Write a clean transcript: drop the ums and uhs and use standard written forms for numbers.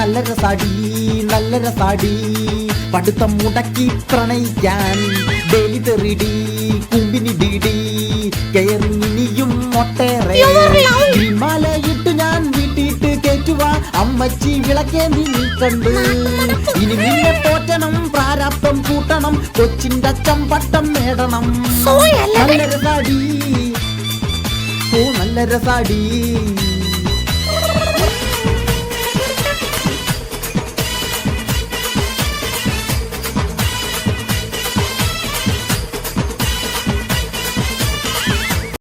നല്ല രസാടി നല്ല രസാടി പഠിത്തം മുടക്കി പ്രണയിക്കാൻ ഡെയിലി തെറിടി കുമ്പിനി ഡിടി കയറിനിയും ഒട്ടേറെ ഹിമാലയിട്ട് ഞാൻ വീട്ടിട്ട് കേറ്റുവാ അമ്മച്ചി വിളക്കേന്തി നീ കണ്ട് ഇനി നിന്നെ പോറ്റണം പ്രാരാബ്ദം കൂട്ടണം കൊച്ചിന്റെ ചമ്പട്ടം നേടണം നല്ല രസാടി ഓ നല്ല രസാടി